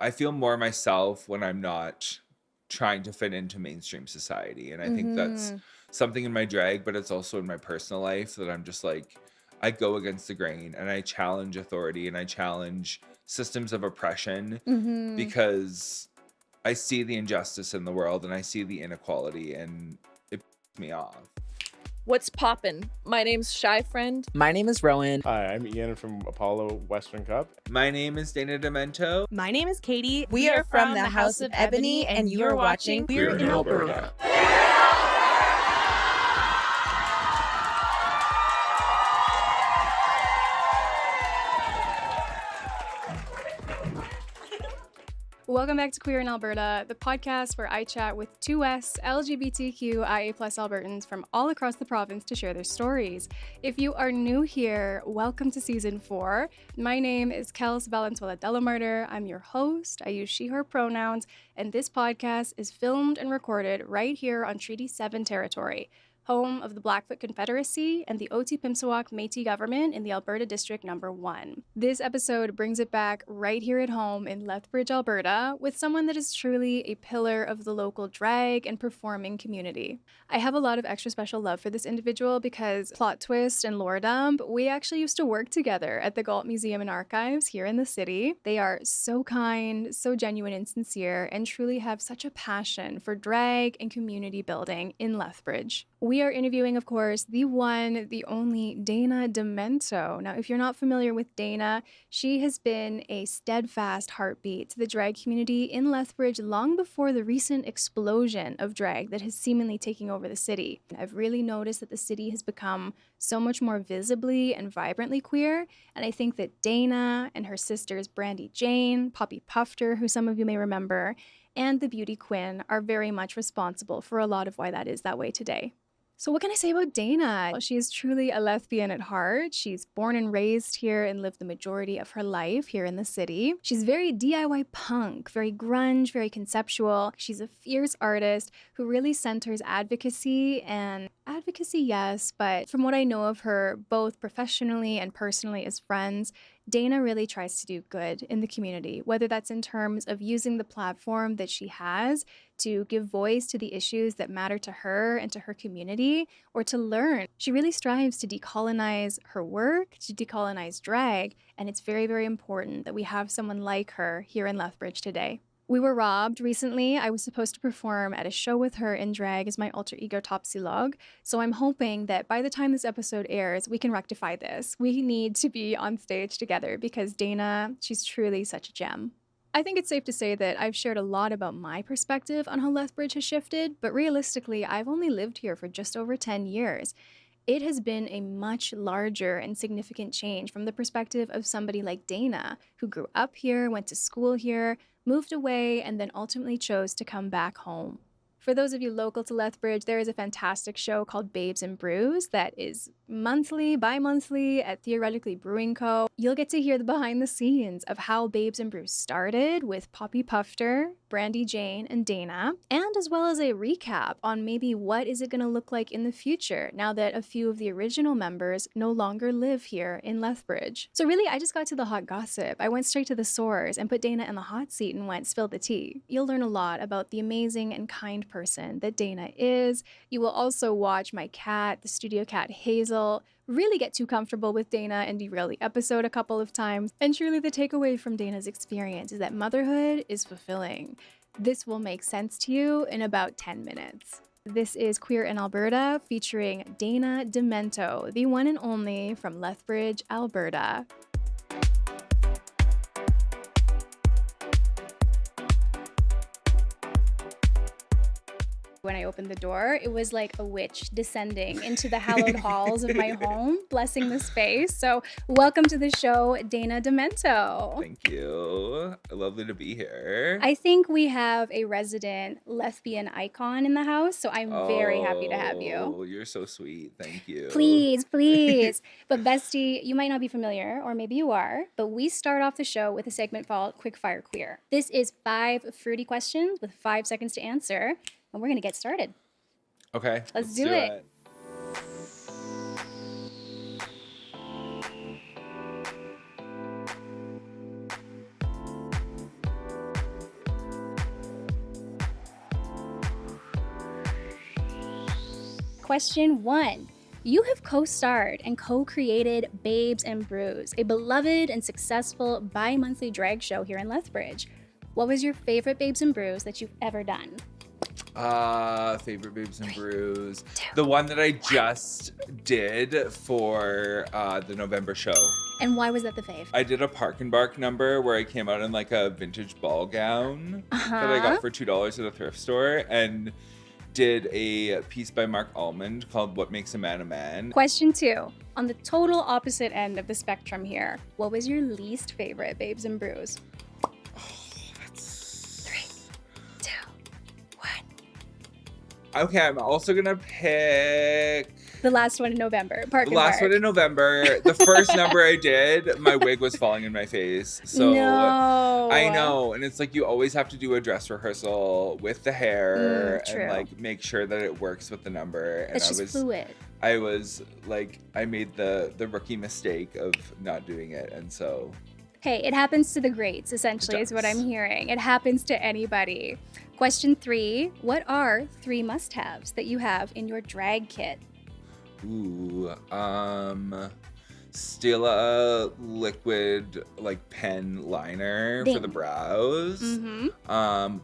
I feel more myself when I'm not trying to fit into mainstream society. And I think that's something in my drag, but it's also in my personal life that I'm just like, I go against the grain and I challenge authority and I challenge systems of oppression because I see the injustice in the world and I see the inequality and it pisses me off. What's poppin'? My name's Shy Friend. My name is Rowan. Hi, I'm Ian from Apollo Western Cup. My name is Dana Demento. My name is Katie. We are from the House of Ebony, and you're watching Queer in Alberta. Welcome back to Queer in Alberta, the podcast where I chat with two LGBTQIA+ Albertans from all across the province to share their stories. If you are new here, welcome to season 4. My name is Kels Valenzuela Delamarter. I'm your host. I use she, her pronouns, and this podcast is filmed and recorded right here on Treaty 7 territory, home of the Blackfoot Confederacy and the Oti-Pimsawak Métis government in the Alberta District Number 1. This episode brings it back right here at home in Lethbridge, Alberta, with someone that is truly a pillar of the local drag and performing community. I have a lot of extra special love for this individual because, plot twist and lore dump, we actually used to work together at the Galt Museum and Archives here in the city. They are so kind, so genuine and sincere, and truly have such a passion for drag and community building in Lethbridge. We are interviewing, of course, the one, the only Dana Demento. Now, if you're not familiar with Dana, she has been a steadfast heartbeat to the drag community in Lethbridge long before the recent explosion of drag that has seemingly taken over the city. I've really noticed that the city has become so much more visibly and vibrantly queer, and I think that Dana and her sisters Brandy Jane, Poppy Pufter, who some of you may remember, and the Beauty Quinn are very much responsible for a lot of why that is that way today. So what can I say about Dana? She is truly a lesbian at heart. She's born and raised here and lived the majority of her life here in the city. She's very DIY punk, very grunge, very conceptual. She's a fierce artist who really centers advocacy, yes, but from what I know of her, both professionally and personally as friends, Dana really tries to do good in the community, whether that's in terms of using the platform that she has to give voice to the issues that matter to her and to her community, or to learn. She really strives to decolonize her work, to decolonize drag, and it's very, very important that we have someone like her here in Lethbridge today. We were robbed recently. I was supposed to perform at a show with her in drag as my alter ego Topsilog, so I'm hoping that by the time this episode airs, we can rectify this. We need to be on stage together because Dana, she's truly such a gem. I think it's safe to say that I've shared a lot about my perspective on how Lethbridge has shifted, but realistically, I've only lived here for just over 10 years. It has been a much larger and significant change from the perspective of somebody like Dana, who grew up here, went to school here, moved away, and then ultimately chose to come back home. For those of you local to Lethbridge, there is a fantastic show called Babes and Brews that is monthly, bi-monthly at Theoretically Brewing Co. You'll get to hear the behind the scenes of how Babes and Brews started with Poppy Pufter, Brandy Jane, and Dana, and as well as a recap on maybe what is it going to look like in the future now that a few of the original members no longer live here in Lethbridge. So really, I just got to the hot gossip. I went straight to the source and put Dana in the hot seat and went, spill the tea. You'll learn a lot about the amazing and kind person that Dana is. You will also watch my cat, the studio cat Hazel, really get too comfortable with Dana and derail the episode a couple of times. And truly the takeaway from Dana's experience is that motherhood is fulfilling. This will make sense to you in about 10 minutes. This is Queer in Alberta featuring Dana Demento, the one and only from Lethbridge, Alberta. When I opened the door, it was like a witch descending into the hallowed halls of my home, blessing the space. So welcome to the show, Dana Demento. Thank you. Lovely to be here. I think we have a resident lesbian icon in the house, so I'm very happy to have you. Oh, you're so sweet. Thank you. Please, please. But bestie, you might not be familiar, or maybe you are, but we start off the show with a segment called Quickfire Queer. This is 5 fruity questions with 5 seconds to answer. And we're going to get started. Okay. Let's do it. Question 1. You have co-starred and co-created Babes and Brews, a beloved and successful bi-monthly drag show here in Lethbridge. What was your favorite Babes and Brews that you've ever done? Favorite Babes and Brews. The one that I just did for the November show. And why was that the fave? I did a Park and Bark number where I came out in like a vintage ball gown that I got for $2 at a thrift store, and did a piece by Mark Almond called What Makes a Man a Man. Question 2. On the total opposite end of the spectrum here, what was your least favorite Babes and Brews? 3, 2, 1. Okay, I'm also gonna pick The last one in November. Park the and last Bark. one in November. The first number I did, my wig was falling in my face. So No. I know, and it's like you always have to do a dress rehearsal with the hair true. and like make sure that it works with the number. And It's just fluid. I was like, I made the rookie mistake of not doing it, and so. Hey, it happens to the greats, essentially, is what I'm hearing. It happens to anybody. Question 3. What are 3 must-haves that you have in your drag kit? Ooh, steal a liquid like pen liner for Ding. the brows.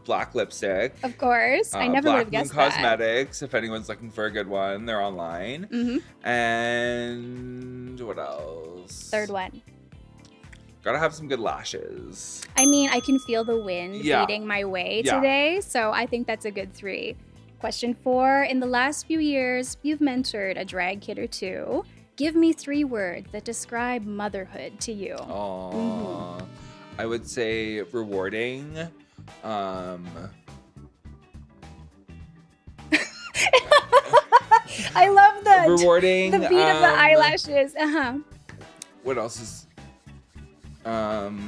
Black lipstick. Of course. I never would have Black Moon guessed that. Cosmetics, if anyone's looking for a good one, they're online. And what else? Third one. Gotta have some good lashes. I mean, I can feel the wind Yeah. beating my way Yeah. today, so I think that's a good 3. Question 4. In the last few years, you've mentored a drag kid or 2. Give me 3 words that describe motherhood to you. Aww. I would say rewarding. I love the Rewarding. the beat of the eyelashes. What else is can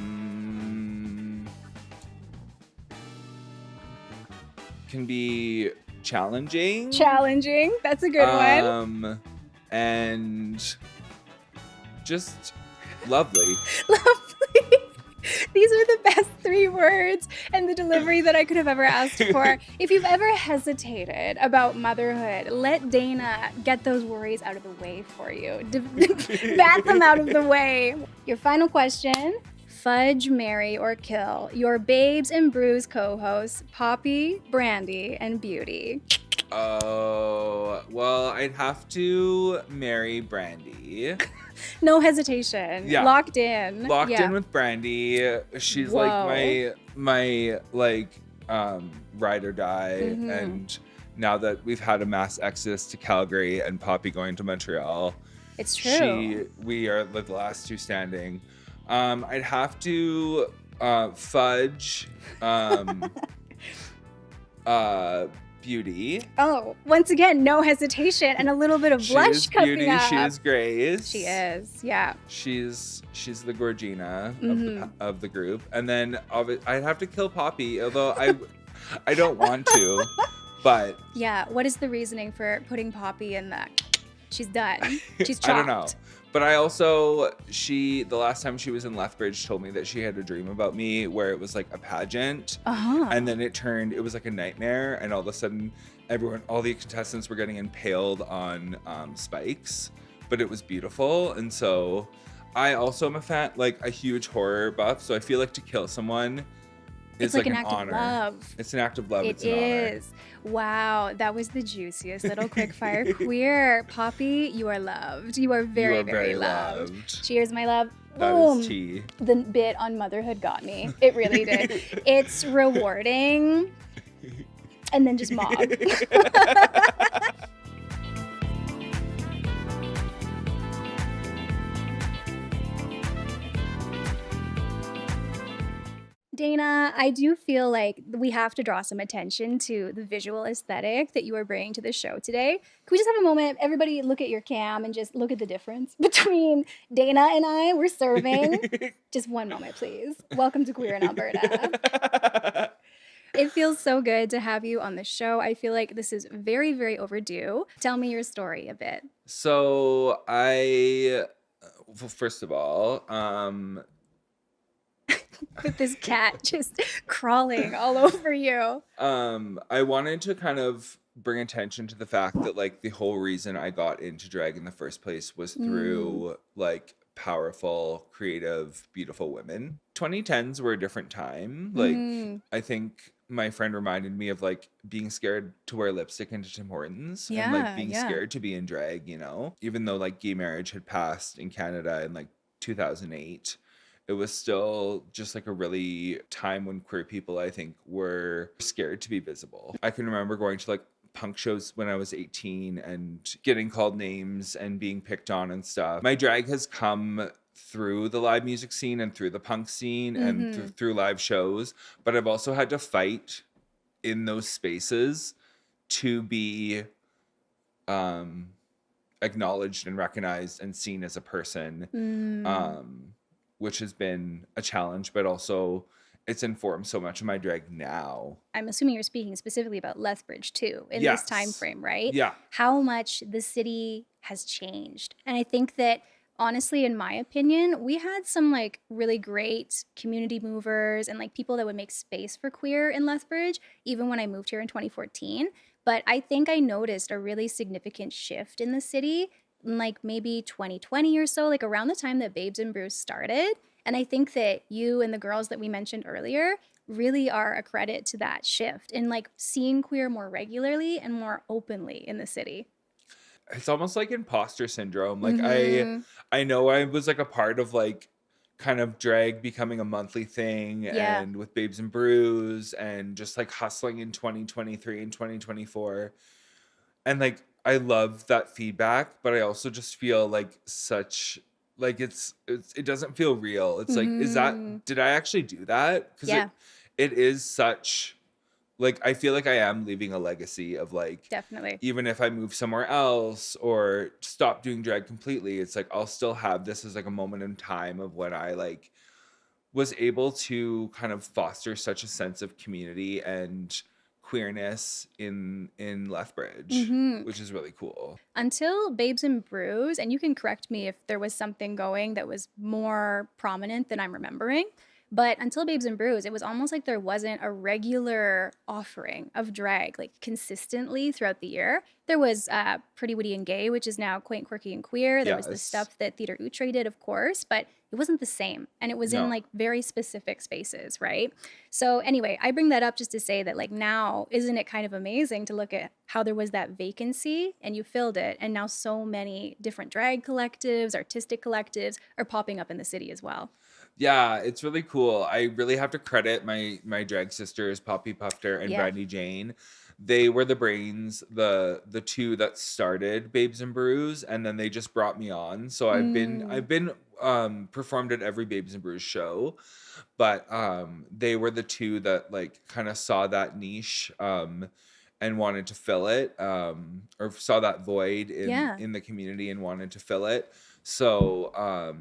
be challenging. Challenging. That's a good one. And just lovely. Lovely. These are the best 3 words and the delivery that I could have ever asked for. If you've ever hesitated about motherhood, let Dana get those worries out of the way for you. Bat them out of the way. Your final question. Fudge, marry, or kill your Babes and Brews co-hosts, Poppy, Brandy, and Beauty. Oh, well, I'd have to marry Brandy. No hesitation. Yeah. Locked in. Locked Yeah. in with Brandy. She's Whoa. like my ride or die. And now that we've had a mass exodus to Calgary and Poppy going to Montreal, It's true. we are the last 2 standing. I'd have to fudge Beauty. Oh, once again, no hesitation and a little bit of She blush is coming Beauty. up. She is Grace. She is, yeah. She's the Gorgina of the group, and then I'd have to kill Poppy, although I don't want to, but Yeah, what is the reasoning for putting Poppy in that? She's done. She's chopped. I don't know. But I also, the last time she was in Lethbridge told me that she had a dream about me where it was like a pageant. And then it was like a nightmare. And all of a sudden, all the contestants were getting impaled on spikes. But it was beautiful. And so I also am a huge horror buff. So I feel like to kill someone is like an an act honor. of love. It's an act of love. It It's an honor. is. Wow, that was the juiciest little quickfire queer. Poppy, you are loved. You are very, You are very loved. Cheers, my love. That Boom. is tea. The bit on motherhood got me. It really did. It's rewarding. And then just mob. Dana, I do feel like we have to draw some attention to the visual aesthetic that you are bringing to the show today. Can we just have a moment? Everybody look at your cam and just look at the difference between Dana and I. We're serving. Just one moment, please. Welcome to Queer in Alberta. It feels so good to have you on the show. I feel like this is very, very overdue. Tell me your story a bit. So first of all, with this cat just crawling all over you. I wanted to kind of bring attention to the fact that like the whole reason I got into drag in the first place was through like powerful, creative, beautiful women. 2010s were a different time. Like I think my friend reminded me of like being scared to wear lipstick into Tim Hortons and like being scared to be in drag, you know, even though like gay marriage had passed in Canada in like 2008. It was still just like a really time when queer people, I think, were scared to be visible. I can remember going to like punk shows when I was 18 and getting called names and being picked on and stuff. My drag has come through the live music scene and through the punk scene and through live shows, but I've also had to fight in those spaces to be acknowledged and recognized and seen as a person, which has been a challenge, but also it's informed so much of my drag now. I'm assuming you're speaking specifically about Lethbridge too, in this time frame, right? Yeah. How much the city has changed. And I think that honestly, in my opinion, we had some like really great community movers and like people that would make space for queer in Lethbridge, even when I moved here in 2014. But I think I noticed a really significant shift in the city in like maybe 2020 or so, like around the time that Babes and Brews started. And I think that you and the girls that we mentioned earlier really are a credit to that shift in like seeing queer more regularly and more openly in the city. It's almost like imposter syndrome. Like I know I was like a part of like kind of drag becoming a monthly thing and with Babes and Brews and just like hustling in 2023 and 2024. And like I love that feedback, but I also just feel like such like it doesn't feel real. It's like, did I actually do that? Because it is such like, I feel like I am leaving a legacy of like, definitely, even if I move somewhere else or stop doing drag completely, it's like, I'll still have this as like a moment in time of when I like was able to kind of foster such a sense of community and queerness in Lethbridge, which is really cool. Until Babes and Brews, and you can correct me if there was something going that was more prominent than I'm remembering, but until Babes and Brews, it was almost like there wasn't a regular offering of drag, like consistently throughout the year. There was Pretty Witty and Gay, which is now Quaint, Quirky, and Queer. There was the stuff that Theatre Outre did, of course, but it wasn't the same. And it was in like very specific spaces, right? So anyway, I bring that up just to say that like now, isn't it kind of amazing to look at how there was that vacancy and you filled it. And now so many different drag collectives, artistic collectives are popping up in the city as well. Yeah, it's really cool. I really have to credit my drag sisters, Poppy Pufter and Brandy Jane. They were the brains, the two that started Babes and Brews, and then they just brought me on. So I've been performed at every Babes and Brews show, but they were the two that like kind of saw that niche and wanted to fill it, or saw that void in the community and wanted to fill it. So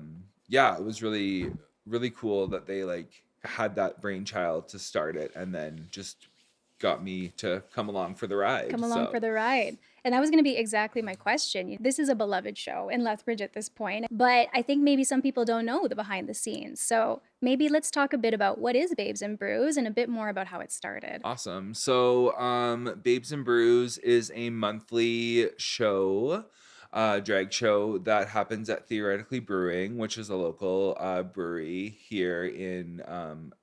it was really cool that they like had that brainchild to start it and then just got me to come along for the ride. For the ride. And that was going to be exactly my question. This is a beloved show in Lethbridge at this point, but I think maybe some people don't know the behind the scenes. So maybe let's talk a bit about what is Babes and Brews and a bit more about how it started. Awesome. So Babes and Brews is a monthly show, drag show that happens at Theoretically Brewing, which is a local brewery here in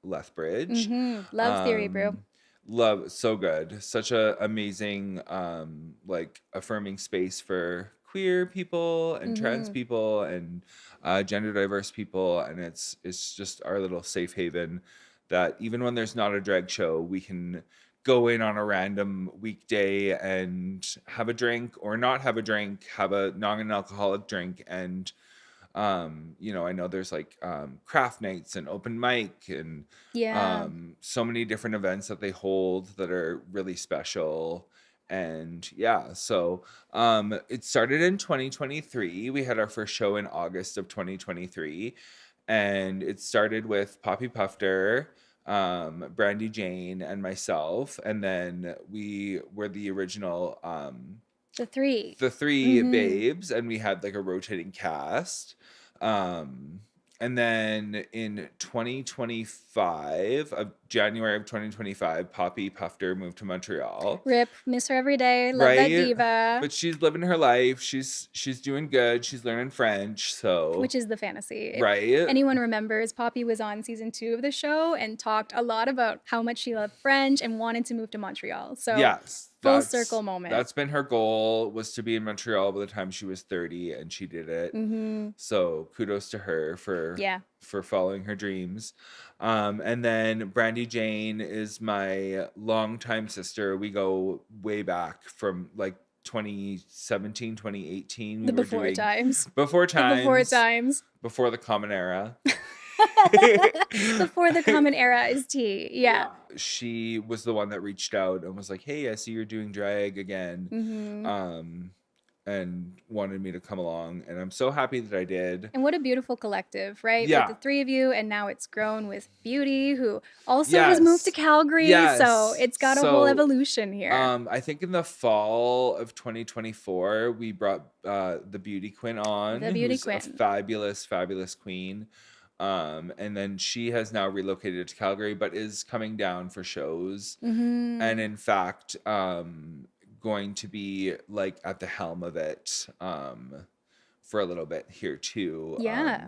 Lethbridge. Love Theory Brew. Love, so good. Such a amazing like affirming space for queer people and trans people and gender diverse people, and it's just our little safe haven that even when there's not a drag show, we can go in on a random weekday and have a drink or not have a drink, have a non-alcoholic drink. And, I know there's like craft nights and open mic and so many different events that they hold that are really special. And so it started in 2023. We had our first show in August of 2023. And it started with Poppy Pufter, Brandy Jane, and myself, and then we were the original the three babes, and we had like a rotating cast. And then in 2025, January of 2025, Poppy Pufter moved to Montreal. Rip, miss her every day. Love that diva. But she's living her life. She's doing good. She's learning French, so Which is the fantasy. right. If anyone remembers, Poppy was on season 2 of the show and talked a lot about how much she loved French and wanted to move to Montreal. So yes, full circle moment. That's been her goal, was to be in Montreal by the time she was 30, and she did it. So kudos to her for following her dreams. And then Brandy Jane is my longtime sister. We go way back from like 2017, 2018. Before times. Before times. Before the common era. Before the common era is tea. Yeah. She was the one that reached out and was like, hey, I see you're doing drag again. And wanted me to come along. And I'm so happy that I did. And what a beautiful collective, right? Yeah. With the 3 of you. And now it's grown with Beauty, who also has moved to Calgary. Yes. So it's got a whole evolution here. I think in the fall of 2024, we brought the Beauty Queen on. The Beauty who's Queen. A fabulous, fabulous queen. And then she has now relocated to Calgary, but is coming down for shows. And in fact, going to be like at the helm of it for a little bit here too.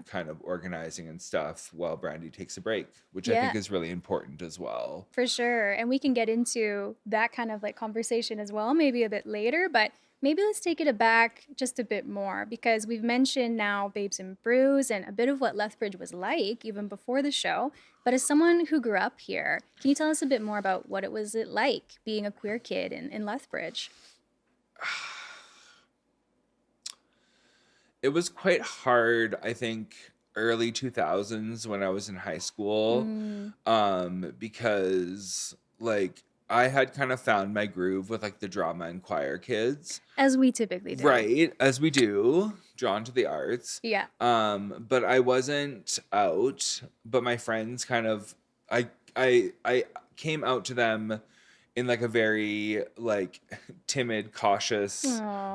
Kind of organizing and stuff while Brandy takes a break, which I think is really important as well. For sure. And we can get into that kind of like conversation as well, maybe a bit later, but maybe let's take it back just a bit more, because we've mentioned now Babes and Brews and a bit of what Lethbridge was like even before the show. But as someone who grew up here, can you tell us a bit more about what it was like being a queer kid in Lethbridge? It was quite hard, I think, early 2000s when I was in high school, because like I had kind of found my groove with like the drama and choir kids. As we typically do. Right, as we do, drawn to the arts. Yeah. But I wasn't out, but my friends kind of, I came out to them in like a very like timid, cautious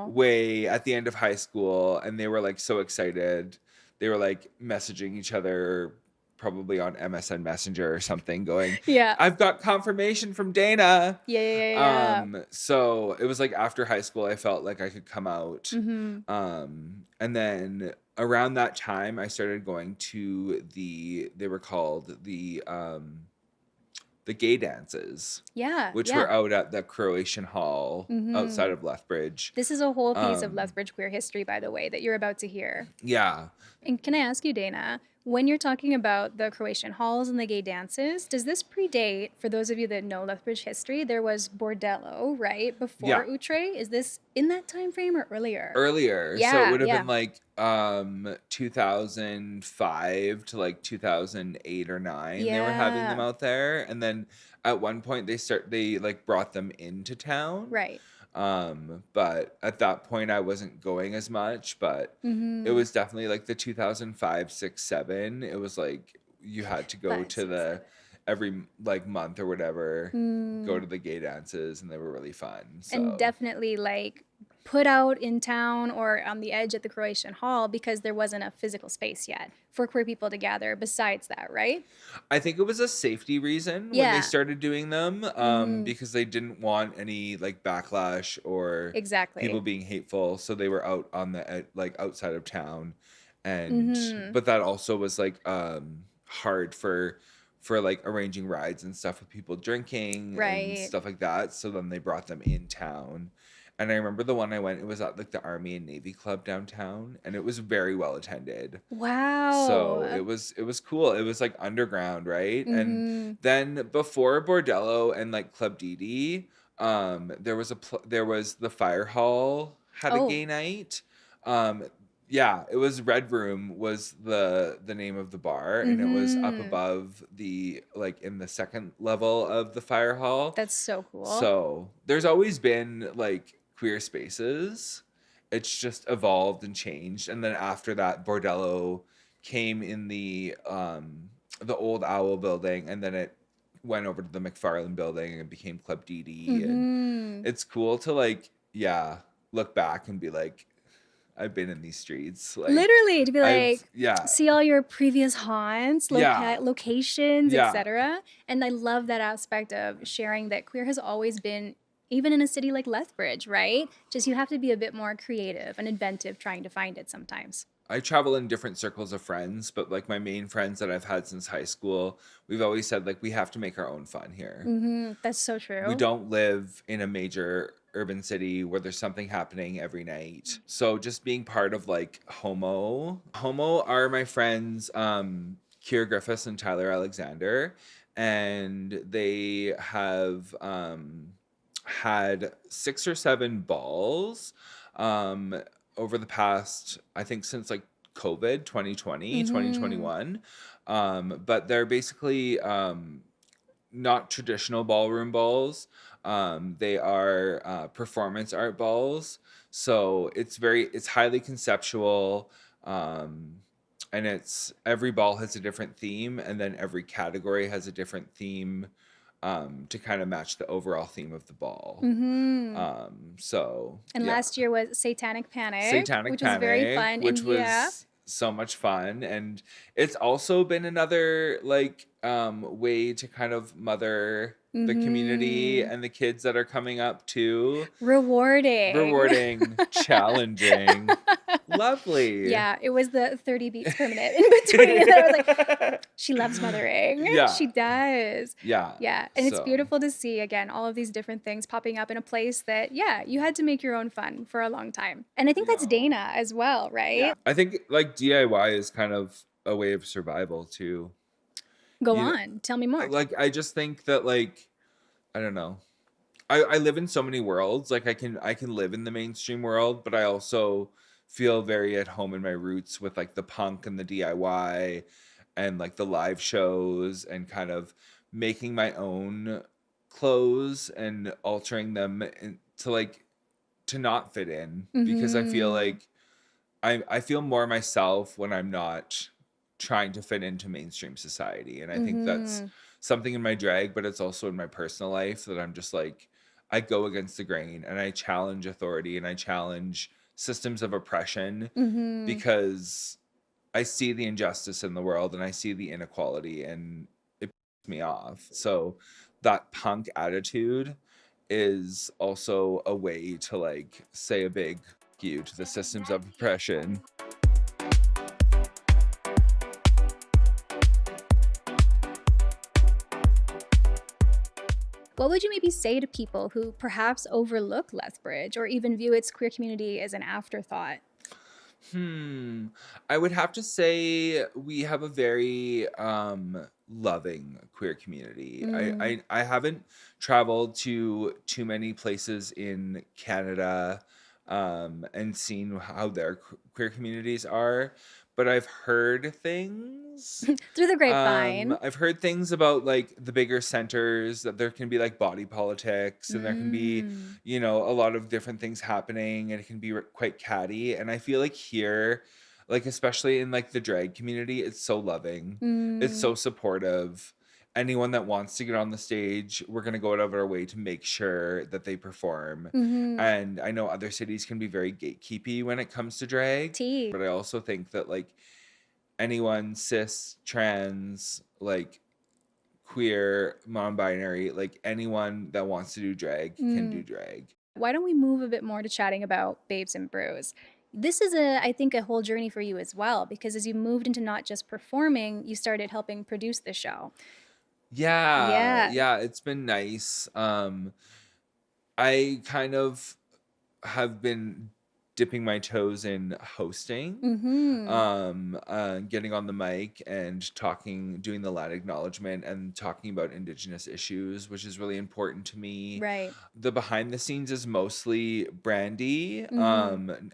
way at the end of high school. And they were like so excited. They were like messaging each other probably on MSN Messenger or something going, I've got confirmation from Dana. So it was like after high school, I felt like I could come out. And then around that time, I started going to they were called the gay dances. Which were out at the Croatian Hall outside of Lethbridge. This is a whole piece of Lethbridge queer history, by the way, that you're about to hear. Yeah. And can I ask you, Dana, when you're talking about the Croatian halls and the gay dances, does this predate, for those of you that know Lethbridge history, there was Bordello, right, before Outre? Is this in that time frame or earlier? Earlier. So it would have been like 2005 to like 2008 or 9. They were having them out there. And then at one point they like brought them into town. Right. But at that point I wasn't going as much, but it was definitely like the 2005, 6, 7. It was like you had to go to every like month or whatever, go to the gay dances, and they were really fun. So. And definitely like put out in town or on the edge at the Croatian Hall because there wasn't a physical space yet for queer people to gather besides that, right? I think it was a safety reason when they started doing them, because they didn't want any like backlash or people being hateful. So they were out on the like outside of town, and but that also was like hard for like arranging rides and stuff with people drinking and stuff like that. So then they brought them in town. And I remember the one I went, it was at like the Army and Navy Club downtown, and it was very well attended. Wow. So it was cool. It was like underground, right? And then before Bordello and like Club Didi, there was the Fire Hall had a gay night. It was Red Room was the name of the bar, and it was up above the like in the second level of the Fire Hall. That's so cool. So there's always been like queer spaces. It's just evolved and changed. And then after that, Bordello came in the old Owl building, and then it went over to the McFarland building and became Club Didi. And it's cool to like, look back and be like, I've been in these streets. Like, Literally, to be like, yeah, see all your previous haunts, Yeah. locations, Yeah. etc. And I love that aspect of sharing that queer has always been, even in a city like Lethbridge, right? Just you have to be a bit more creative and inventive trying to find it sometimes. I travel in different circles of friends, but like my main friends that I've had since high school, we've always said like we have to make our own fun here. That's so true. We don't live in a major urban city where there's something happening every night. So just being part of like Homo are my friends, Kiera Griffiths and Tyler Alexander, and they have had 6 or 7 balls over the past, I think since like COVID 2020, 2021. But they're basically not traditional ballroom balls. They are performance art balls. So it's highly conceptual. And every ball has a different theme, and then every category has a different theme to kind of match the overall theme of the ball. And last year was Satanic Panic, which was Panic, very fun. which and was so much fun. And it's also been another like way to kind of mother the community and the kids that are coming up too. Rewarding. Challenging. Lovely. Yeah, it was the 30 beats per minute in between. And I was like, she loves mothering. Yeah. She does. Yeah. Yeah. And it's So- beautiful to see, again, all of these different things popping up in a place that, yeah, you had to make your own fun for a long time. And I think that's Dana as well, right? Yeah. I think like DIY is kind of a way of survival too. Go You know, on. Tell me more. Like I just think that like I don't know. I live in so many worlds. Like I can live in the mainstream world, but I also feel very at home in my roots with like the punk and the DIY and like the live shows and kind of making my own clothes and altering them to not fit in because I feel like I feel more myself when I'm not trying to fit into mainstream society. And I think that's something in my drag, but it's also in my personal life that I'm just like, I go against the grain and I challenge authority and I challenge systems of oppression because I see the injustice in the world and I see the inequality and it pisses me off. So that punk attitude is also a way to like say a big fuck you to the systems of oppression. What would you maybe say to people who perhaps overlook Lethbridge or even view its queer community as an afterthought? I would have to say we have a very loving queer community. I haven't traveled to too many places in Canada and seen how their queer communities are, but I've heard things Through the grapevine. I've heard things about like the bigger centers that there can be like body politics and there can be, you know, a lot of different things happening and it can be quite catty. And I feel like here, like especially in like the drag community, it's so loving. It's so supportive. Anyone that wants to get on the stage, we're going to go out of our way to make sure that they perform. And I know other cities can be very gatekeepy when it comes to drag. But I also think that like anyone cis, trans, like queer, non-binary, like anyone that wants to do drag can do drag. Why don't we move a bit more to chatting about Babes and Brews? This is I think a whole journey for you as well, because as you moved into not just performing, you started helping produce the show. Yeah, it's been nice. I kind of have been dipping my toes in hosting, getting on the mic and doing the land acknowledgement and talking about Indigenous issues, which is really important to me. Right. The behind the scenes is mostly Brandy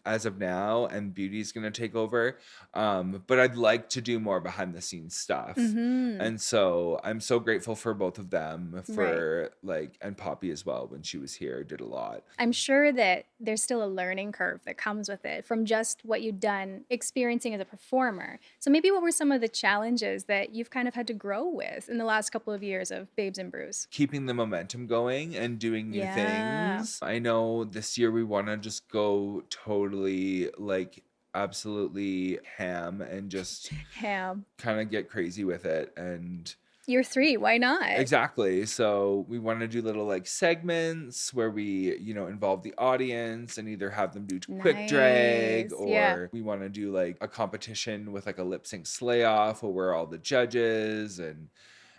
as of now, and Beauty's going to take over. But I'd like to do more behind the scenes stuff. And so I'm so grateful for both of them and Poppy as well when she was here, did a lot. I'm sure that there's still a learning curve that that comes with it from just what you've done experiencing as a performer. So maybe what were some of the challenges that you've kind of had to grow with in the last couple of years of Babes and Brews? Keeping the momentum going and doing new Yeah. things. I know this year we want to just go totally like absolutely ham and just Ham. kind of get crazy with it. And Year 3, why not? exactly. So we want to do little like segments where we, involve the audience and either have them do quick drag, Nice. or Yeah. we want to do like a competition with like a lip sync slay off where we're all the judges and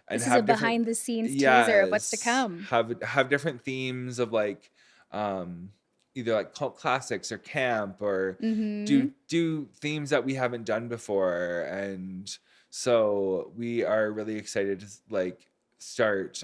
This is a have different, behind the scenes teaser of what's to yes, come. have different themes of like either like cult classics or camp, or Mm-hmm. do themes that we haven't done before. And so we are really excited to like start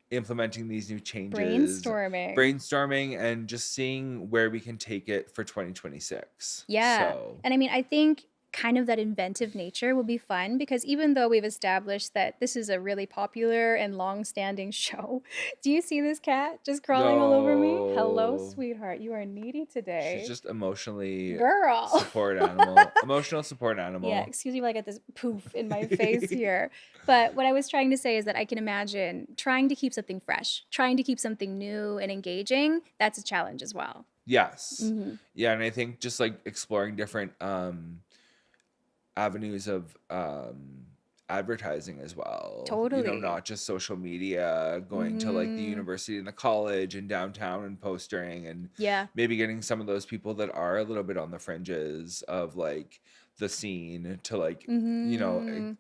implementing these new changes, brainstorming and just seeing where we can take it for 2026. Yeah. So And I mean, I think kind of that inventive nature will be fun because even though we've established that this is a really popular and long-standing show, do you see this cat just crawling all over me? Hello, No. sweetheart. You are needy today. she's just emotionally Girl. support animal. Emotional support animal. Yeah, excuse me, while I get this poof in my face here. But what I was trying to say is that I can imagine trying to keep something fresh, trying to keep something new and engaging. That's a challenge as well. Yes. Mm-hmm. Yeah, and I think just like exploring different avenues of advertising as well. Totally. Not just social media, going to like the Mhm. university and the college and downtown and postering, and Yeah. maybe getting some of those people that are a little bit on the fringes of like the scene to like Mhm.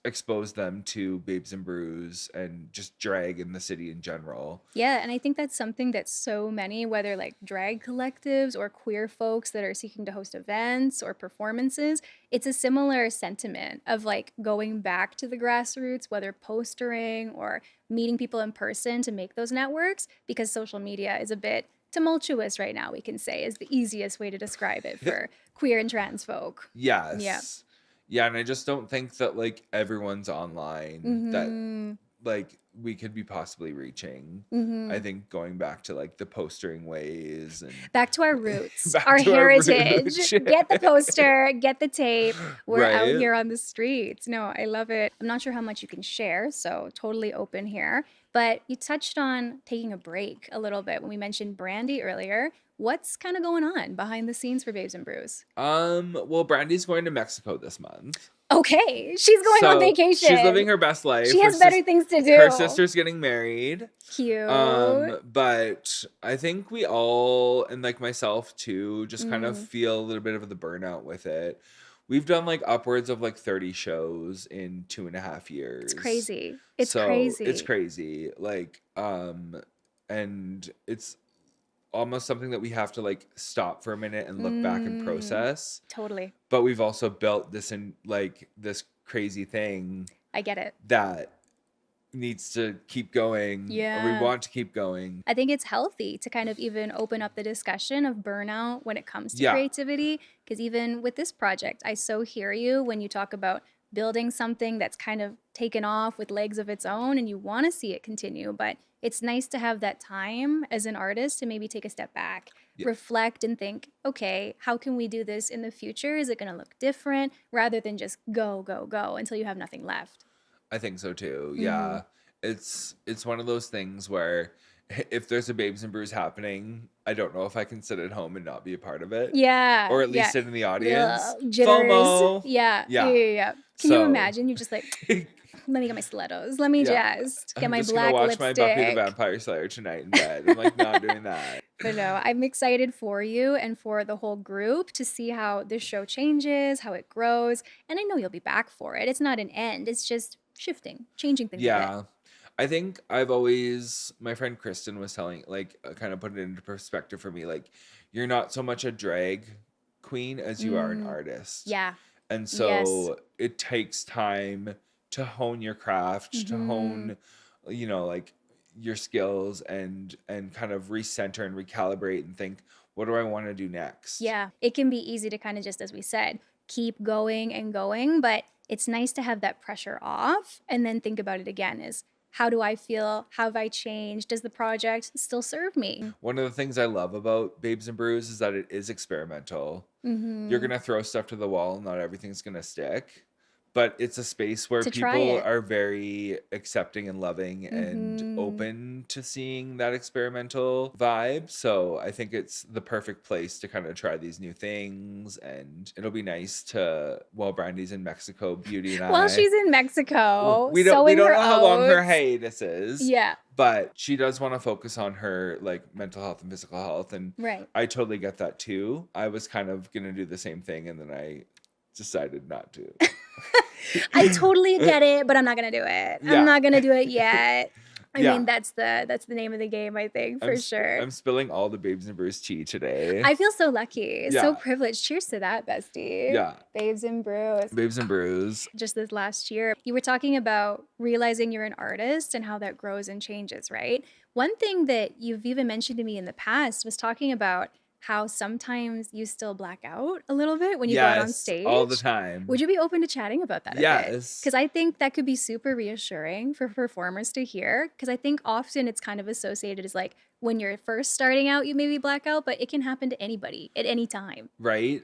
expose them to Babes and Brews and just drag in the city in general. Yeah, and I think that's something that so many, whether like drag collectives or queer folks that are seeking to host events or performances, it's a similar sentiment of like going back to the grassroots, whether postering or meeting people in person to make those networks, because social media is a bit tumultuous right now, we can say, is the easiest way to describe it for queer and trans folk. Yes. Yeah, and I just don't think that like everyone's online that Mm-hmm. like we could be possibly reaching. Mm-hmm. I think going back to like the postering ways and Back to our roots, Back our to our heritage. roots. Get the poster, get the tape. We're out Right. here on the streets. No, I love it. I'm not sure how much you can share, so totally open here. But you touched on taking a break a little bit when we mentioned Brandy earlier. What's kind of going on behind the scenes for Babes and Brews? Well, Brandy's going to Mexico this month. Okay, she's going on So vacation. She's living her best life. She Her has better things to do. Her sister's getting married. Cute. But I think we all, and like myself too, just kind of feel a little bit of the burnout with it. We've done like upwards of like 30 shows in 2.5 years. It's crazy. It's So, crazy. It's crazy. Like, and it's almost something that we have to like stop for a minute and look back and process. Totally. But we've also built this in like this crazy thing I get it. that needs to keep going. Or Yeah. we want to keep going. I think it's healthy to kind of even open up the discussion of burnout when it comes to Yeah. creativity. Because even with this project, I so hear you when you talk about building something that's kind of taken off with legs of its own and you want to see it continue. But it's nice to have that time as an artist to maybe take a step back, Yeah. reflect and think, okay, how can we do this in the future? Is it going to look different? Rather than just go, go, go until you have nothing left. I think so too. Yeah. It's one of those things where if there's a Babes and Brews happening, I don't know if I can sit at home and not be a part of it. Yeah. Or at least yeah. sit in the audience. Ugh, jitters. FOMO. Yeah. Yeah. Can you So- imagine? You're just like, let me get my stilettos. Let me Yeah. just get I'm my just black gonna watch my lipstick. Buffy the Vampire Slayer tonight in bed. I'm like not doing that. But no, I'm excited for you and for the whole group to see how this show changes, how it grows. And I know you'll be back for it. It's not an end. It's just shifting, changing things a bit. Yeah. I think I've always, my friend Kristen was telling, like, kind of put it into perspective for me. Like, you're not so much a drag queen as you are an artist. Yeah. And so it takes time to hone your craft, to hone, like your skills and kind of recenter and recalibrate and think, what do I want to do next? Yeah. It can be easy to kind of just, as we said, keep going and going, but it's nice to have that pressure off and then think about it again is How do I feel? How have I changed? Does the project still serve me? One of the things I love about Babes and Brews is that it is experimental. You're going to throw stuff to the wall and not everything's going to stick. But it's a space where To try people it. are very accepting and loving and open to seeing that experimental vibe. So I think it's the perfect place to kind of try these new things. And it'll be nice to, while Brandy's in Mexico, Beauty and I. Well, she's in Mexico. We don't sowing know her how long her oats. hiatus is. Yeah, But she does want to focus on her like mental health and physical health. And right. I totally get that too. I was kind of going to do the same thing. And then I decided not to. I totally get it, but I'm not gonna do it. Yeah. I'm not gonna do it yet. I Yeah. mean, that's the name of the game, I think, for sure. I'm spilling all the Babes and Brews tea today. I feel so lucky, so Yeah. privileged. Cheers to that, bestie. Yeah. Babes and Brews. Babes and Brews. Just this last year, you were talking about realizing you're an artist and how that grows and changes, right? One thing that you've even mentioned to me in the past was talking about how sometimes you still black out a little bit when you go out on stage. all the time. Would you be open to chatting about that? Yes. Because I think that could be super reassuring for performers to hear. Because I think often it's kind of associated as like when you're first starting out, you maybe black out, but it can happen to anybody at any time. Right?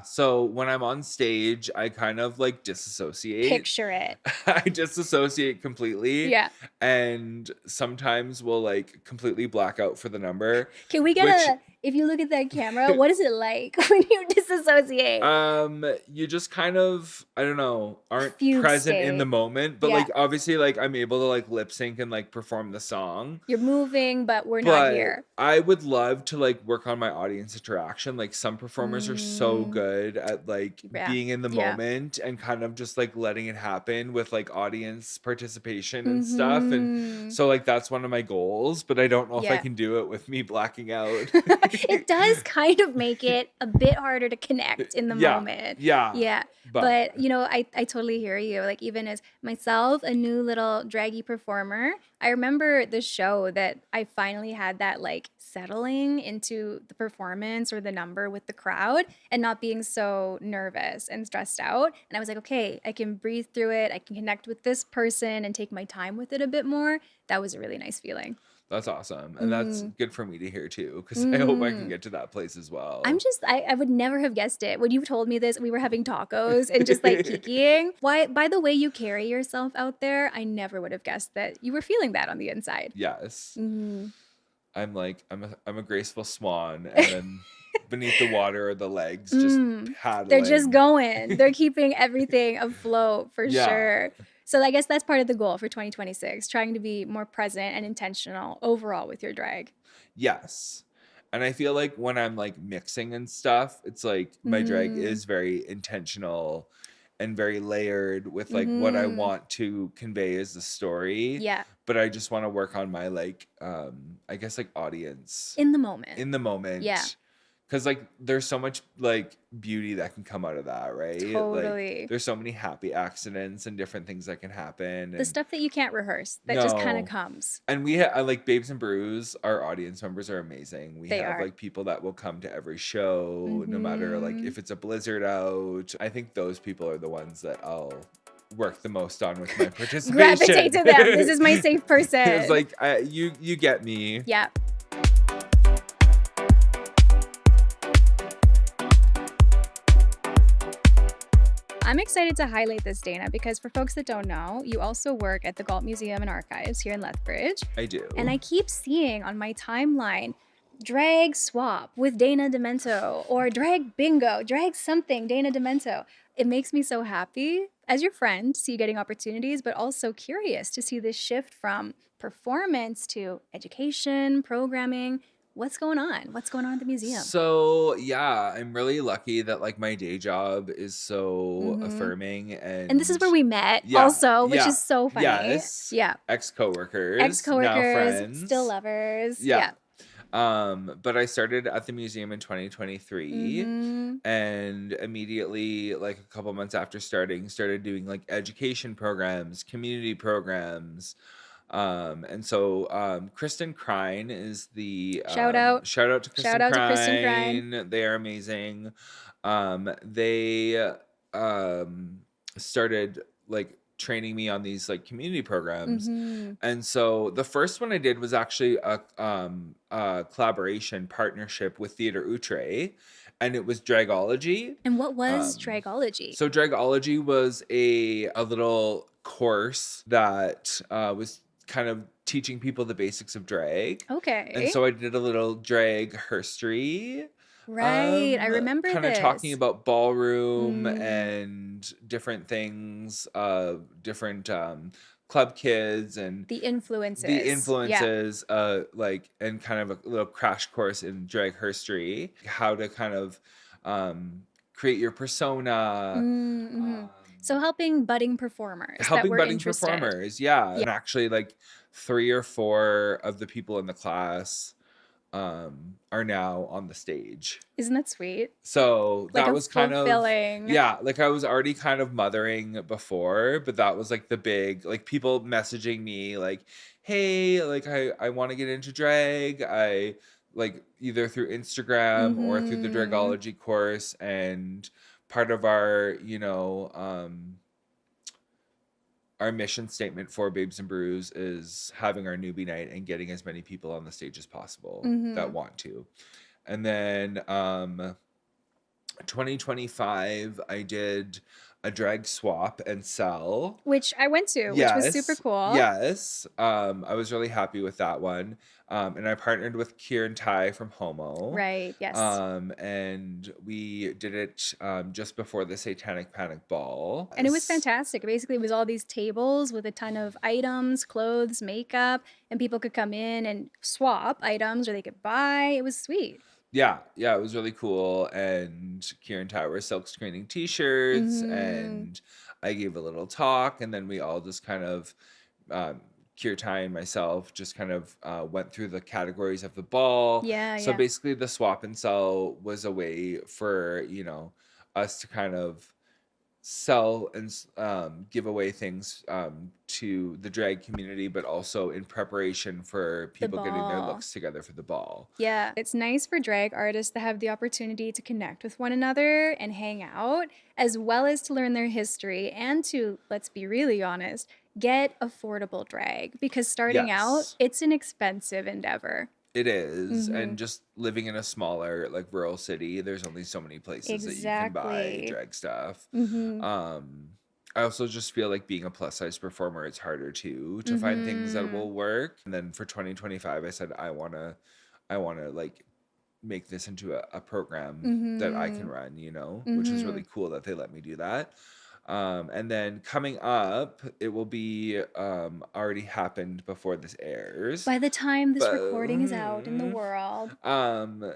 So when I'm on stage, I kind of like disassociate. Picture it. I disassociate completely. Yeah. And sometimes we'll like completely black out for the number. Can we get if you look at that camera, what is it like when you disassociate? You just kind of, I don't know, aren't Fugue present in state. the moment. But Yeah. like obviously like I'm able to like lip sync and like perform the song. You're moving, but we're But not here. I would love to like work on my audience interaction. Like some performers are so good at like Yeah. being in the Yeah. moment and kind of just like letting it happen with like audience participation and stuff. And so like that's one of my goals, but I don't know if I Yeah. can do it with me blacking out. It does kind of make it a bit harder to connect in the moment. Yeah. Yeah. But you know, I totally hear you. Like even as myself, a new little draggy performer, I remember the show that I finally had that like settling into the performance or the number with the crowd and not being so nervous and stressed out. And I was like, okay, I can breathe through it. I can connect with this person and take my time with it a bit more. That was a really nice feeling. That's awesome. And that's good for me to hear too, because I hope I can get to that place as well. I would never have guessed it. When you told me this, we were having tacos and just like kikiing. Why, by the way you carry yourself out there, I never would have guessed that you were feeling that on the inside. Yes. I'm like, I'm a graceful swan, and then beneath the water are the legs just paddling. They're just going. They're keeping everything afloat for sure. So I guess that's part of the goal for 2026, trying to be more present and intentional overall with your drag. Yes. And I feel like when I'm like mixing and stuff, it's like my drag is very intentional and very layered with like what I want to convey as the story. Yeah. But I just want to work on my like I guess like audience In the moment. in the moment. Yeah. Cause like there's so much like beauty that can come out of that, right? Totally. Like, there's so many happy accidents and different things that can happen. The And, stuff that you can't rehearse, that just kind No. of comes. and we have like Babes and Brews, our audience members are amazing. We They have are. like people that will come to every show, no matter like if it's a blizzard out. I think those people are the ones that I'll work the most on with my participation. Gravitate to them. This is my safe person. It's like you get me. Yeah. I'm excited to highlight this, Dana, because for folks that don't know, you also work at the Galt Museum and Archives here in Lethbridge. I do. And I keep seeing on my timeline, drag swap with Dana Demento or drag bingo, drag something, Dana Demento. It makes me so happy as your friend to see you getting opportunities, but also curious to see this shift from performance to education, programming. What's going on? What's going on at the museum? So yeah, I'm really lucky that like my day job is so affirming, And this is where we met Yeah, also, which yeah, is so funny. yes. Yeah. ex-coworkers, now Ex-coworkers, friends. still lovers. Yeah. But I started at the museum in 2023 and immediately like a couple months after started doing like education programs, community programs. And so Kristen Krine is the Shout out. shout out to Kristen Shout out to Krine. Kristen Krine. They are amazing. They started like training me on these like community programs. Mm-hmm. And so the first one I did was actually a collaboration partnership with Theatre Outre, and it was dragology. And what was Um, dragology? So dragology was a little course that was kind of teaching people the basics of drag. Okay. And so I did a little drag herstory. Right. I remember Kind of this. talking about ballroom Mm. and different things, different club kids and the influences. the like, and kind of a little crash course in drag herstory, how to kind of create your persona. Mm-hmm. So helping budding performers. Helping budding interested. performers, yeah. And actually, like 3 or 4 of the people in the class are now on the stage. Isn't that sweet? So Like that a was kind of fulfilling. yeah, like I was already kind of mothering before, but that was like the big, like people messaging me like, hey, like I want to get into drag. I like either through Instagram or through the Mhm. dragology course, and part of our our mission statement for Babes and Brews is having our newbie night and getting as many people on the stage as possible that want to. And then 2025, I did a drag swap and sell. Which I went to, which was super cool. Yes. I was really happy with that one. And I partnered with Kieran Ty from Homo. Right, yes. And we did it just before the Satanic Panic Ball. And it was fantastic. Basically, it was all these tables with a ton of items, clothes, makeup, and people could come in and swap items or they could buy. It was sweet. Yeah, it was really cool. And Kieran Tower silk screening t-shirts, and I gave a little talk, and then we all just kind of Kieran Ty and myself just kind of went through the categories of the ball. So basically the swap and sell was a way for, us to kind of sell and give away things to the drag community, but also in preparation for people getting their looks together for the ball. Yeah, it's nice for drag artists to have the opportunity to connect with one another and hang out, as well as to learn their history and to, let's be really honest, get affordable drag, because starting out, it's an expensive endeavor. It is. And just living in a smaller, like, rural city, there's only so many places that you can buy drag stuff. I also just feel like being a plus size performer, it's harder too to find things that will work. And then for 2025, I said I wanna like make this into a program that I can run, which is really cool that they let me do that. And then coming up, it will be already happened before this airs. By the time this recording is out in the world. I'm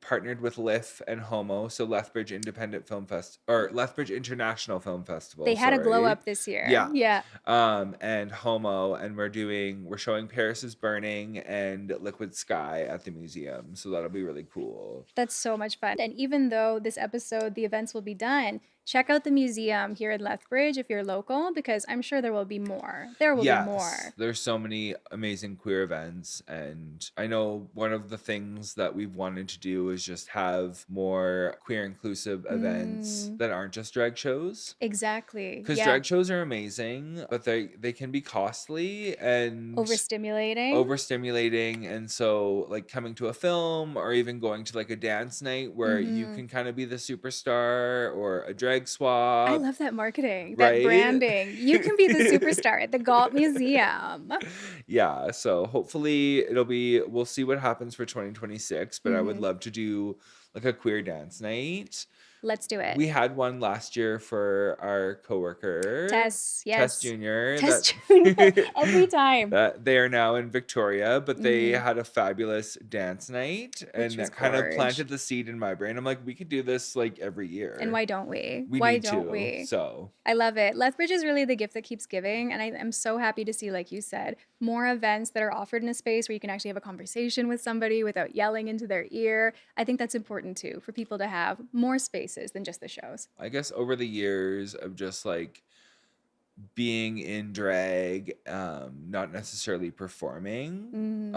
partnered with Lith and Homo, so Lethbridge Independent Film or Lethbridge International Film Festival. They had a glow up this year. Yeah. And Homo, and we're showing Paris is Burning and Liquid Sky at the museum. So that'll be really cool. That's so much fun. And even though this episode, the events will be done, check out the museum here in Lethbridge if you're local, because I'm sure there will be more. There will be more. There's so many amazing queer events, and I know one of the things that we've wanted to do is just have more queer inclusive events that aren't just drag shows. Exactly. Because drag shows are amazing, but they can be costly and overstimulating. And so like coming to a film or even going to like a dance night where you can kind of be the superstar, or a drag swap. I love that marketing, that branding. You can be the superstar at the Galt Museum. Yeah, so hopefully we'll see what happens for 2026, but I would love to do like a queer dance night. Let's do it. We had one last year for our coworker, Tess. Yes. Tess Jr. Every time. They are now in Victoria, but they had a fabulous dance night, and that kind of planted the seed in my brain. I'm like, we could do this like every year. And why don't we? Why don't we? So I love it. Lethbridge is really the gift that keeps giving, and I'm so happy to see, like you said, more events that are offered in a space where you can actually have a conversation with somebody without yelling into their ear. I think that's important too, for people to have more spaces than just the shows. I guess over the years of just like being in drag, not necessarily performing,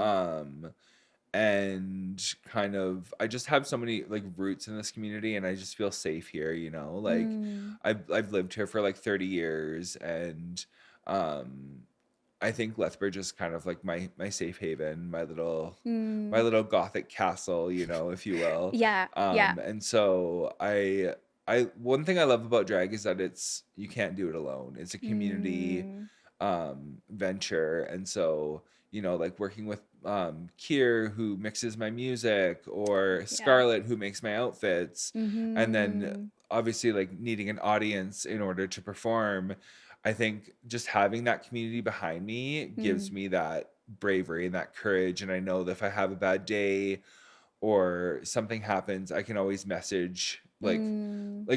and kind of I just have so many like roots in this community, and I just feel safe here, you know, like I've lived here for like 30 years, and I think Lethbridge is kind of like my safe haven, my little gothic castle, you know, if you will. Yeah. And so I one thing I love about drag is that you can't do it alone. It's a community venture. And so, you know, like working with Kier, who mixes my music, or Scarlett, who makes my outfits, and then obviously like needing an audience in order to perform. I think just having that community behind me gives me that bravery and that courage. And I know that if I have a bad day or something happens, I can always message and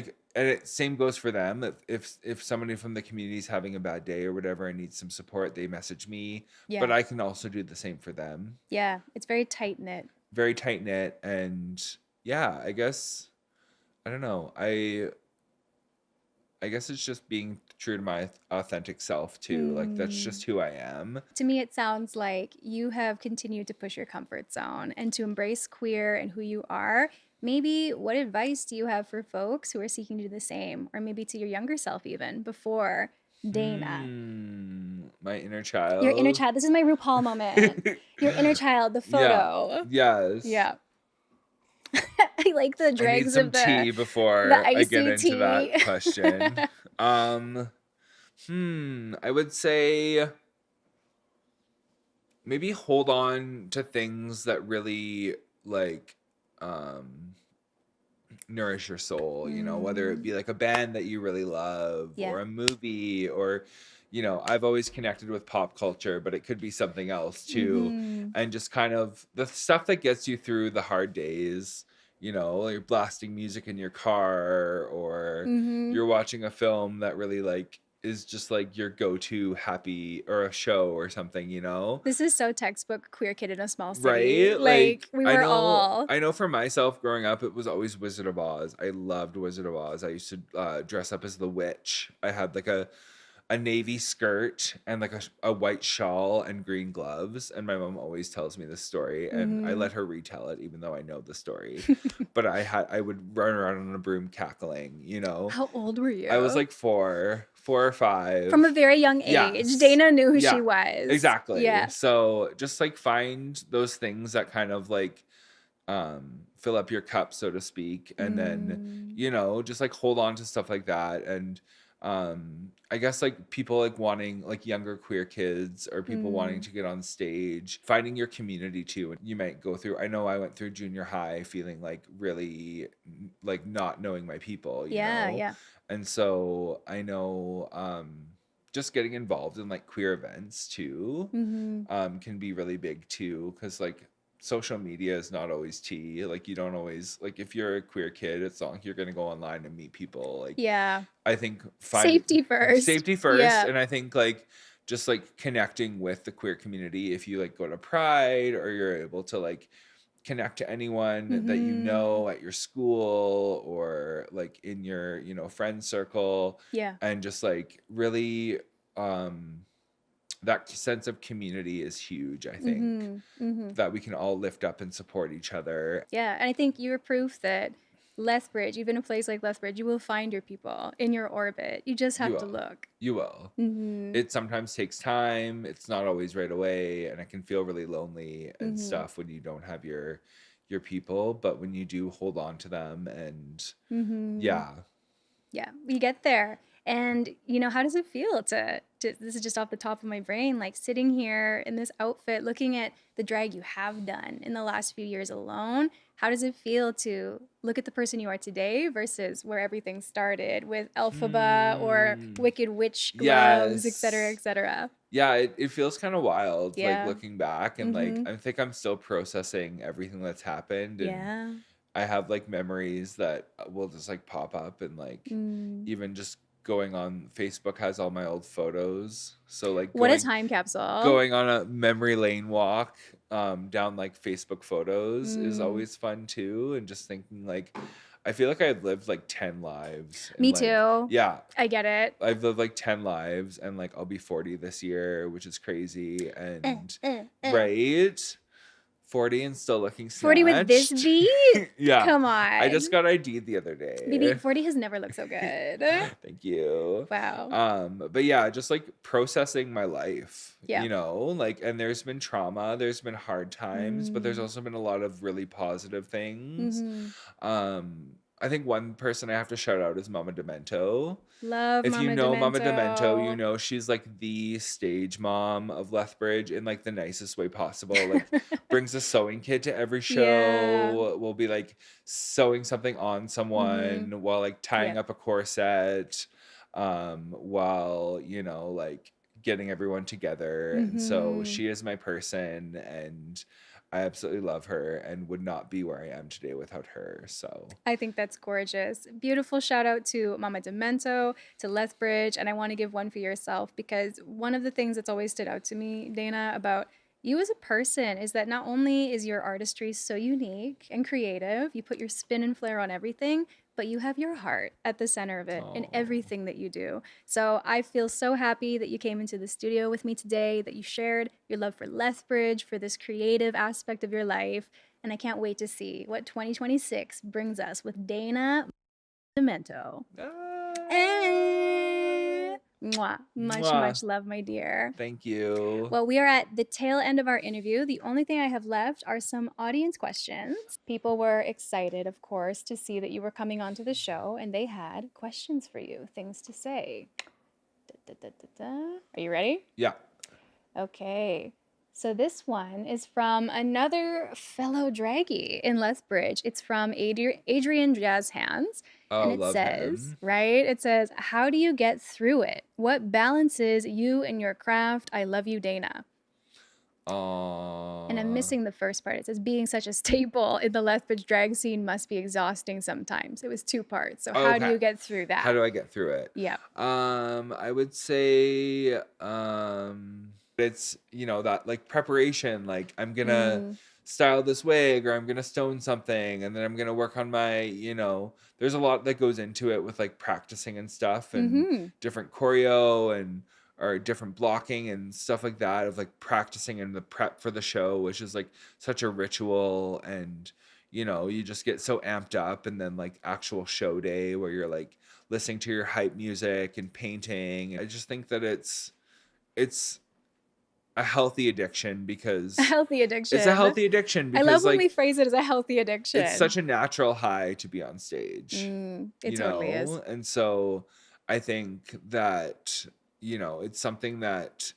same goes for them. If somebody from the community is having a bad day or whatever and needs some support, they message me. Yeah. But I can also do the same for them. Yeah, it's very tight knit. Very tight knit, and yeah, I guess I don't know. I guess it's just being true to my authentic self too. Like that's just who I am. To me, it sounds like you have continued to push your comfort zone and to embrace queer and who you are. Maybe what advice do you have for folks who are seeking to do the same, or maybe to your younger self even before Dana? My inner child. Your inner child. This is my RuPaul moment. Your inner child, the photo. Yeah. Yes. Yeah. I like the dregs of the tea before I get into that question. I would say maybe hold on to things that really like nourish your soul, you know, whether it be like a band that you really love or a movie, or you know, I've always connected with pop culture, but it could be something else too. And just kind of the stuff that gets you through the hard days. You know, you're blasting music in your car, or you're watching a film that really like is just like your go-to happy, or a show or something, you know? This is so textbook queer kid in a small city. Right? Like we were all. I know for myself growing up, it was always Wizard of Oz. I loved Wizard of Oz. I used to dress up as the witch. I had like a navy skirt and like a white shawl and green gloves, and my mom always tells me this story, and I let her retell it even though I know the story. But I would run around on a broom cackling, you know. How old were you? I was like 4 or 5. From a very young age. Yes. Dana knew who she was. Exactly. Yeah. So just like find those things that kind of like fill up your cup, so to speak, and then, you know, just like hold on to stuff like that. And I guess like people like wanting like younger queer kids, or people wanting to get on stage, finding your community too. And you might go through, I know I went through junior high feeling like really like not knowing my people, you know? Yeah. And so I know just getting involved in like queer events too can be really big too, because like social media is not always tea. Like you don't always, like if you're a queer kid, it's not like you're gonna go online and meet people. Like I think safety first. And I think like just like connecting with the queer community, if you like go to Pride, or you're able to like connect to anyone that you know at your school, or like in your, you know, friend circle, and just like really that sense of community is huge. I think that we can all lift up and support each other. Yeah, and I think you're proof that Lethbridge, even a place like Lethbridge, you will find your people in your orbit. You just have to look. You will. It sometimes takes time. It's not always right away, and it can feel really lonely and stuff when you don't have your people. But when you do hold on to them, and we get there. And, you know, how does it feel to this is just off the top of my brain, like sitting here in this outfit, looking at the drag you have done in the last few years alone? How does it feel to look at the person you are today versus where everything started with Elphaba or Wicked Witch gloves, et cetera, et cetera? Yeah, it feels kind of wild, like looking back, and like I think I'm still processing everything that's happened. And I have like memories that will just like pop up, and like even just going on Facebook has all my old photos. So like what a time capsule. Going on a memory lane walk down like Facebook photos is always fun too. And just thinking like, I feel like I've lived like 10 lives. Me like, too. Yeah. I get it. I've lived like 10 lives, and like I'll be 40 this year, which is crazy. And right? 40 and still looking 40 with this snatched. beat? Yeah. Come on. I just got ID'd the other day. Baby, 40 has never looked so good. Thank you. Wow. But yeah, just like processing my life, Yeah. you know, like, and there's been trauma, there's been hard times, but there's Mm. also been a lot of really positive things. Mhm. I think one person I have to shout out is Mama Demento. Love If you Mama know Mama Demento, you Demento. know she's like the stage mom of Lethbridge in like the nicest way possible. Like brings a sewing kit to every show. Yeah. Will be like sewing something on someone while like tying Yeah. up a corset, while, you know, like getting everyone together. And so Mhm. she is my person, and I absolutely love her and would not be where I am today without her. So I think that's gorgeous. Beautiful shout out to Mama Demento, to Lethbridge, and I want to give one for yourself because one of the things that's always stood out to me, Dana, about you as a person is that not only is your artistry so unique and creative, you put your spin and flair on everything, but you have your heart at the center of it in Aw. everything that you do. So I feel so happy that you came into the studio with me today, that you shared your love for Lethbridge, for this creative aspect of your life. And I can't wait to see what 2026 brings us with Dana Demento. Mwah. Much, Mwah. much love, my dear. Thank you. Well, we are at the tail end of our interview. The only thing I have left are some audience questions. People were excited, of course, to see that you were coming onto the show, and they had questions for you, things to say. Are you ready? Yeah. Okay. So this one is from another fellow draggy in Lethbridge. It's from Adrian Jazz Hands. Oh, And it love says, him. right? It says, how do you get through it? What balances you and your craft? I love you, Dana. Aww. And I'm missing the first part. It says, being such a staple in the Lethbridge drag scene must be exhausting sometimes. It was 2 parts. So how do Okay. you get through that? How do I get through it? Yeah. I would say it's, you know, that like preparation, like I'm gonna style this wig, or I'm gonna stone something, and then I'm gonna work on my, you know, there's a lot that goes into it with like practicing and stuff, and different choreo and or different blocking and stuff like that, of like practicing and the prep for the show, which is like such a ritual. And you know, you just get so amped up, and then like actual show day where you're like listening to your hype music and painting. I just think that it's a healthy addiction, because A healthy addiction. it's a healthy addiction I because love when like we phrase it as a healthy addiction. it's such a natural high to be on stage. It you totally know? is. And so I think that, you know, it's something that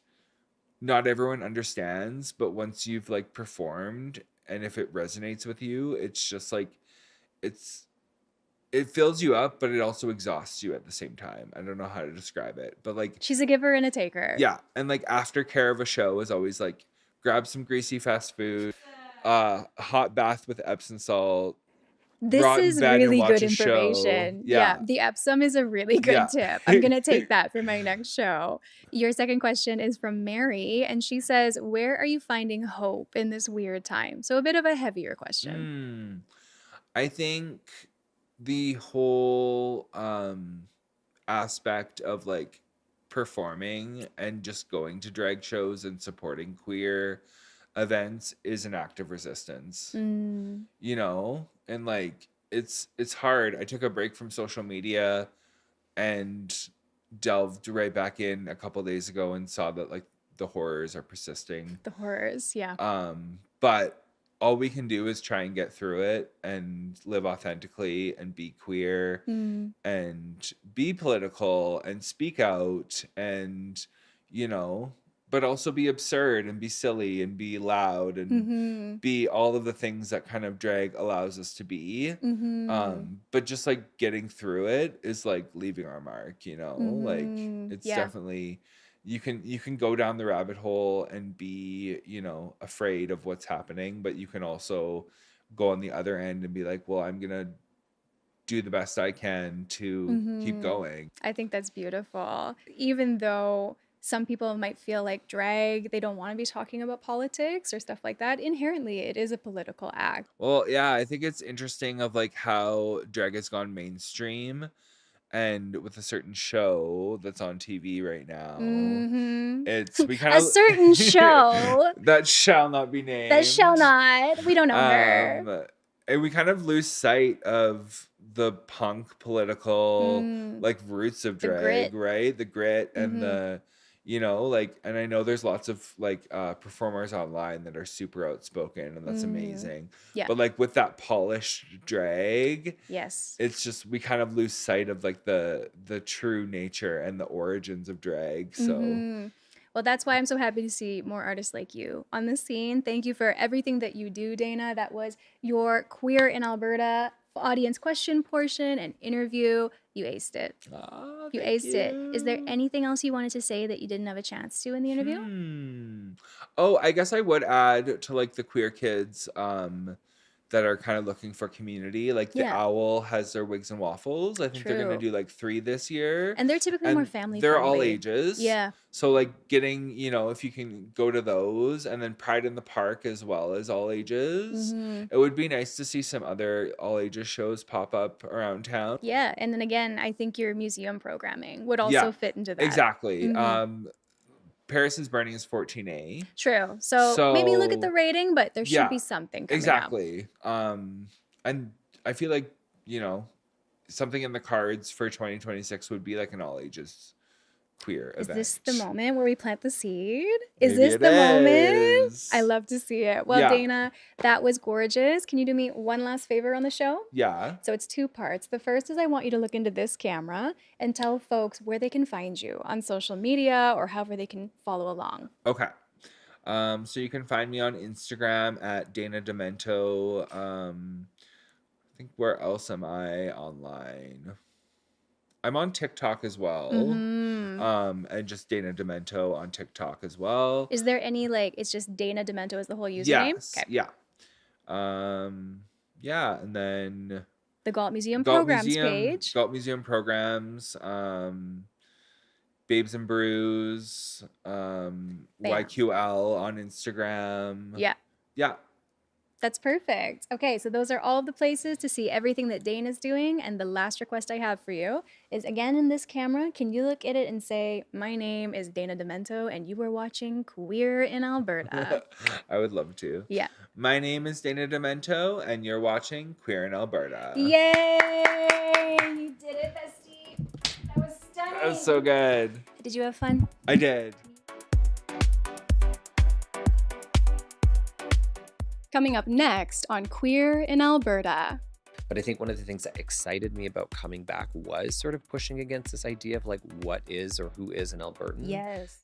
not everyone understands, but once you've like performed, and if it resonates with you, it's just like it fills you up, but it also exhausts you at the same time. I don't know how to describe it, but like She's a giver and a taker. yeah, and like aftercare of a show is always like grab some greasy fast food, a hot bath with Epsom salt. This rot in is bed and really watch good a show. information. Yeah. The Epsom is a really good Yeah. tip. I'm going to take that for my next show. Your second question is from Mary, and she says, where are you finding hope in this weird time? So a bit of a heavier question. I think the whole aspect of like performing and just going to drag shows and supporting queer events is an act of resistance. You know, and like it's hard. I took a break from social media and delved right back in a couple days ago and saw that like the horrors are persisting. The horrors, yeah. But all we can do is try and get through it and live authentically and be queer and be political and speak out, and you know, but also be absurd and be silly and be loud and be all of the things that kind of drag allows us to be. But just like getting through it is like leaving our mark, you know. Like it's definitely you can go down the rabbit hole and be, you know, afraid of what's happening, but you can also go on the other end and be like, well, I'm gonna do the best I can to keep going. I think that's beautiful. Even though some people might feel like drag, they don't want to be talking about politics or stuff like that. Inherently, it is a political act. Well, yeah, I think it's interesting of like how drag has gone mainstream, and with a certain show that's on TV right now. We kind A of certain show that shall not be named. that shall not. We don't know her. And we kind of lose sight of the punk political like roots of drag, grit. right? The grit and the, like, and I know there's lots of like performers online that are super outspoken, and that's amazing. Yeah. But like with that polished drag, Yes. it's just we kind of lose sight of like the true nature and the origins of drag. So Well, that's why I'm so happy to see more artists like you on the scene. Thank you for everything that you do, Dana. That was your Queer in Alberta audience question portion and interview. You aced it. You aced it. Is there anything else you wanted to say that you didn't have a chance to in the interview? Oh, I guess I would add to like the queer kids that are kind of looking for community. Like the Owl has their Wigs and Waffles. I think they're going to do like 3 this year. And they're typically more family They're friendly. all ages. Yeah. So like getting, if you can go to those, and then Pride in the Park as well as all ages. It would be nice to see some other all ages shows pop up around town. Yeah. And then again, I think your museum programming would also fit into that. Exactly. Paris is Burning is 14A. True. So maybe look at the rating, but there should be something coming exactly. And I feel like, something in the cards for 2026 would be like an all ages queer event. Is this the moment where we plant the seed? Is Maybe this it the moment? is. I love to see it. Well, Dana, that was gorgeous. Can you do me one last favor on the show? Yeah. So it's 2 parts. The first is I want you to look into this camera and tell folks where they can find you on social media or however they can follow along. Okay. So you can find me on Instagram at Dana Demento. I think where else am I online? I'm on TikTok as well. And just Dana Demento on TikTok as well. Is there any it's just Dana Demento is the whole username? Yes. Okay. Yeah. And then the Galt Museum Programs page. Galt Museum Programs, Babes and Brews, YQL on Instagram. Yeah. Yeah. That's perfect. Okay, so those are all of the places to see everything that Dana's doing. And the last request I have for you is, again, in this camera, can you look at it and say, my name is Dana Demento, and you are watching Queer in Alberta? I would love to. Yeah. My name is Dana Demento, and you're watching Queer in Alberta. Yay! You did it, bestie. That was stunning. That was so good. Did you have fun? I did. Coming up next on Queer in Alberta. But I think one of the things that excited me about coming back was sort of pushing against this idea of like what is or who is an Albertan. Yes.